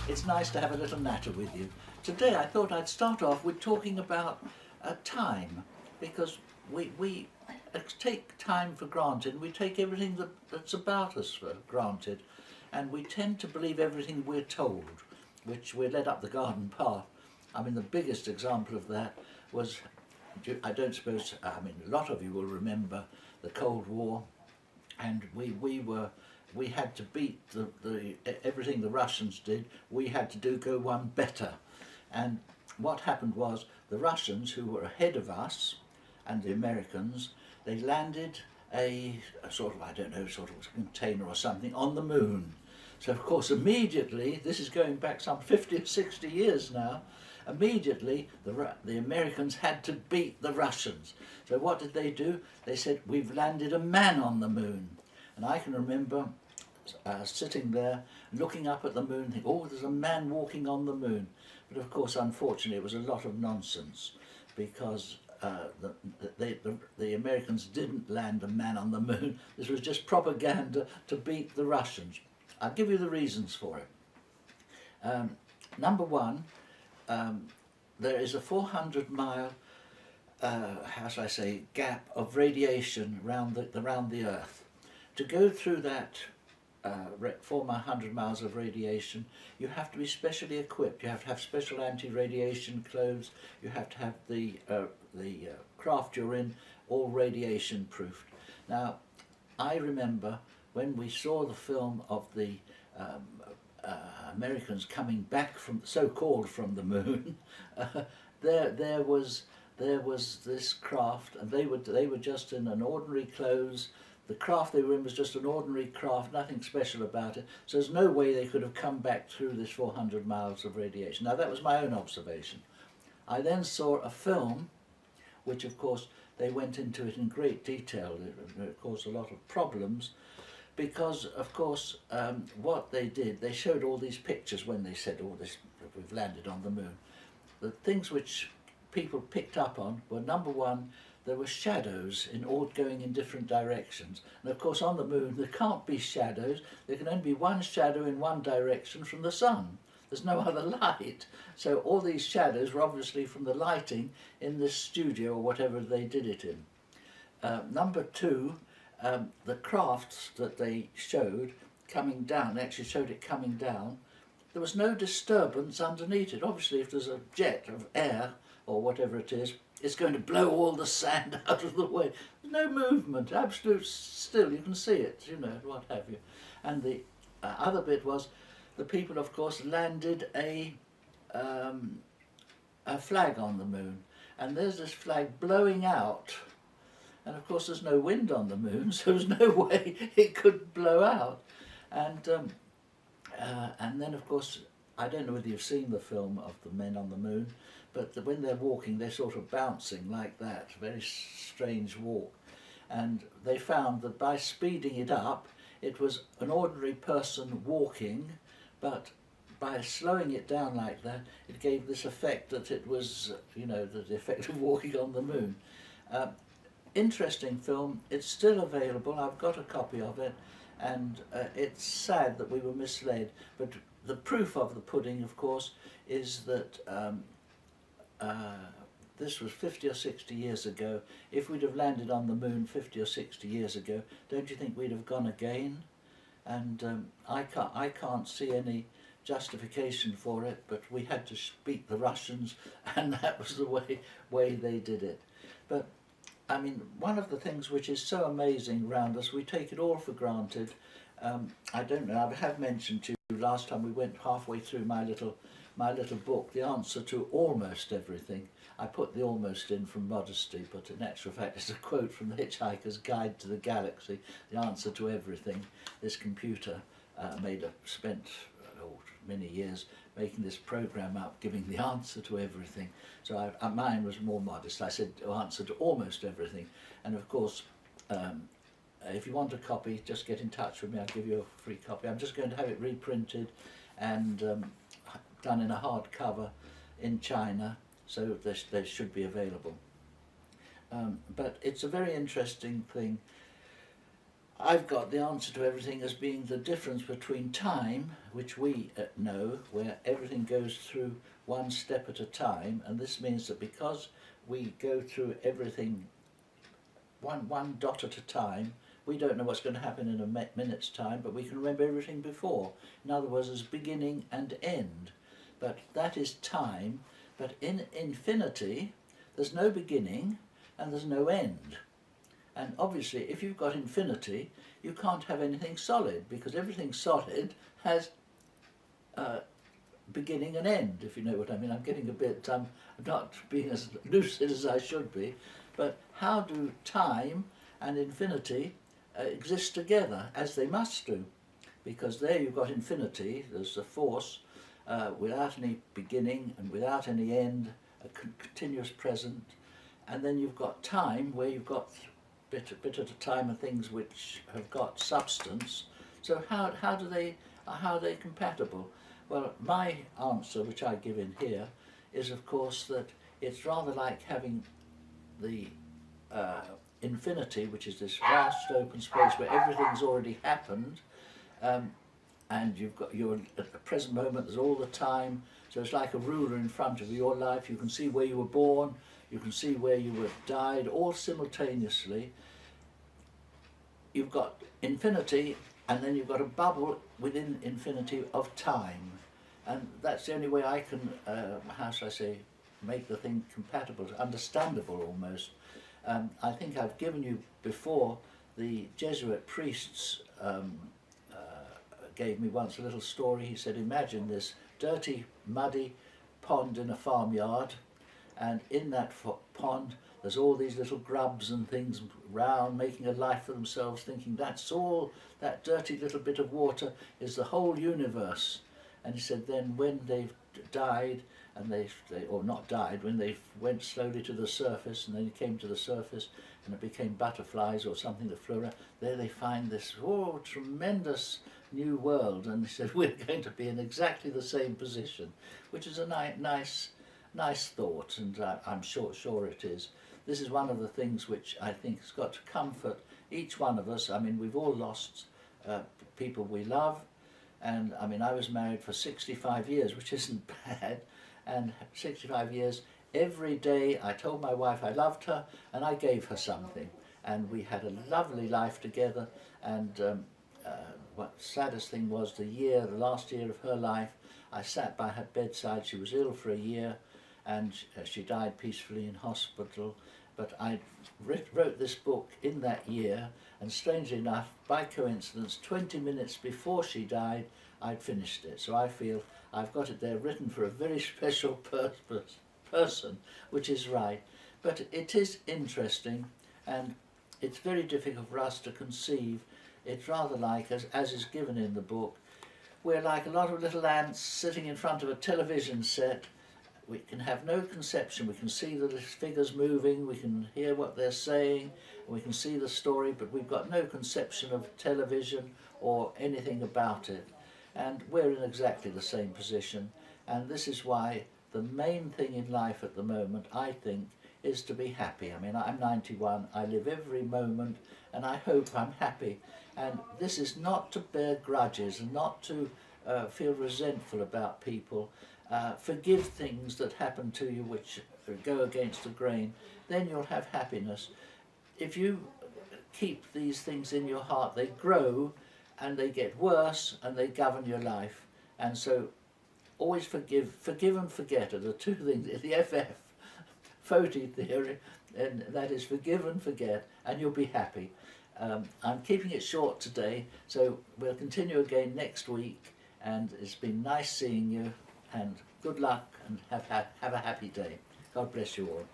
It's nice to have a little natter with you. Today I thought I'd start off with talking about time, because we take time for granted. We take everything that's about us for granted, and we tend to believe everything we're told, which we're led up the garden path. I mean, the biggest example of that was, I don't suppose, I mean, a lot of you will remember the Cold War, and we had to beat everything the Russians did. We had to go one better. And what happened was, the Russians, who were ahead of us, and the Americans, they landed a sort of, I don't know, sort of container or something on the moon. So of course immediately, this is going back some 50 or 60 years now, immediately the Americans had to beat the Russians. So what did they do? They said, we've landed a man on the moon. And I can remember sitting there looking up at the moon, thinking, oh, there's a man walking on the moon. But of course, unfortunately, it was a lot of nonsense, because the Americans didn't land a man on the moon. This was just propaganda to beat the Russians. I'll give you the reasons for it. Number one, there is a 400-mile, how shall I say, gap of radiation around the Earth. To go through that 400 miles of radiation, you have to be specially equipped. You have to have special anti-radiation clothes. You have to have the craft you're in all radiation proofed. Now, I remember when we saw the film of the Americans coming back from, so-called from the moon, there was this craft, and they were just in an ordinary clothes. The craft they were in was just an ordinary craft, nothing special about it. So there's no way they could have come back through this 400 miles of radiation. Now, that was my own observation. I then saw a film, which of course they went into it in great detail. It caused a lot of problems, because of course what they did, they showed all these pictures when they said, oh, we've landed on the moon. The things which people picked up on were, number one, there were shadows going in different directions. And of course on the moon there can't be shadows. There can only be one shadow in one direction from the sun. There's no other light. So all these shadows were obviously from the lighting in this studio or whatever they did it in. Number two, the crafts that they showed coming down, they actually showed it coming down, there was no disturbance underneath it. Obviously if there's a jet of air or whatever it is, it's going to blow all the sand out of the way. There's no movement, absolute still, you can see it, you know, what have you. And the other bit was, the people of course landed a flag on the moon, and there's this flag blowing out, and of course there's no wind on the moon, so there's no way it could blow out. And then of course, I don't know whether you've seen the film of the men on the moon, but when they're walking, they're sort of bouncing like that, very strange walk. And they found that by speeding it up, it was an ordinary person walking, but by slowing it down like that, it gave this effect that it was, you know, the effect of walking on the moon. Interesting film. It's still available. I've got a copy of it, and it's sad that we were misled. But the proof of the pudding, of course, is that this was 50 or 60 years ago. If we'd have landed on the moon 50 or 60 years ago, don't you think we'd have gone again? And I can't see any justification for it, but we had to beat the Russians, and that was the way they did it. But I mean, one of the things which is so amazing around us, we take it all for granted. I don't know, I have mentioned to you last time we went halfway through my little book, The Answer to Almost Everything. I put the almost in from modesty, but in actual fact it's a quote from The Hitchhiker's Guide to the Galaxy, The Answer to Everything. This computer spent many years making this program up, giving the answer to everything. So mine was more modest. I said answer to almost everything. And of course, if you want a copy, just get in touch with me. I'll give you a free copy. I'm just going to have it reprinted and done in a hardcover in China, so they should be available. But it's a very interesting thing. I've got the answer to everything as being the difference between time, which we know, where everything goes through one step at a time, and this means that because we go through everything one dot at a time, we don't know what's going to happen in a minute's time, but we can remember everything before. In other words, there's beginning and end. But that is time. But in infinity, there's no beginning and there's no end. And obviously, if you've got infinity, you can't have anything solid, because everything solid has beginning and end, if you know what I mean. I'm getting a bit, I'm not being as lucid as I should be, but how do time and infinity exist together, as they must do? Because there you've got infinity, there's the force, without any beginning and without any end, a continuous present, and then you've got time, where you've got bit at a time of things which have got substance. So how are they compatible? Well, my answer, which I give in here, is of course that it's rather like having the infinity, which is this vast open space where everything's already happened, and you've got at the present moment, there's all the time. So it's like a ruler in front of your life. You can see where you were born, you can see where you were died, all simultaneously. You've got infinity, and then you've got a bubble within infinity of time. And that's the only way I can, how shall I say, make the thing compatible, understandable almost. I think I've given you before, the Jesuit priests gave me once a little story. He said, imagine this dirty, muddy pond in a farmyard, and in that pond there's all these little grubs and things round, making a life for themselves, thinking that's all, that dirty little bit of water is the whole universe. And he said then when they've died, and they or not died, when they went slowly to the surface, and then it came to the surface and it became butterflies or something that flew around, there they find this tremendous new world. And he said, we're going to be in exactly the same position, which is a nice thought, and I'm sure it is. This is one of the things which I think has got to comfort each one of us. I mean, we've all lost people we love, and I mean, I was married for 65 years, which isn't bad, and 65 years, every day I told my wife I loved her, and I gave her something, and we had a lovely life together. And what saddest thing was the last year of her life, I sat by her bedside. She was ill for a year, and she died peacefully in hospital. But I wrote this book in that year, and strangely enough, by coincidence, 20 minutes before she died, I'd finished it. So I feel I've got it there written for a very special person, which is right. But it is interesting, and it's very difficult for us to conceive. It's rather like, as is given in the book, we're like a lot of little ants sitting in front of a television set. We can have no conception. We can see the figures moving, we can hear what they're saying, we can see the story, but we've got no conception of television or anything about it. And we're in exactly the same position. And this is why the main thing in life at the moment, I think, is to be happy. I mean, I'm 91, I live every moment, and I hope I'm happy. And this is not to bear grudges and not to feel resentful about people. Forgive things that happen to you which go against the grain, then you'll have happiness. If you keep these things in your heart, they grow and they get worse and they govern your life. And so always forgive and forget are the two things, the FF, Foti theory, and that is forgive and forget, and you'll be happy. I'm keeping it short today, so we'll continue again next week, and it's been nice seeing you, and good luck, and have a happy day. God bless you all.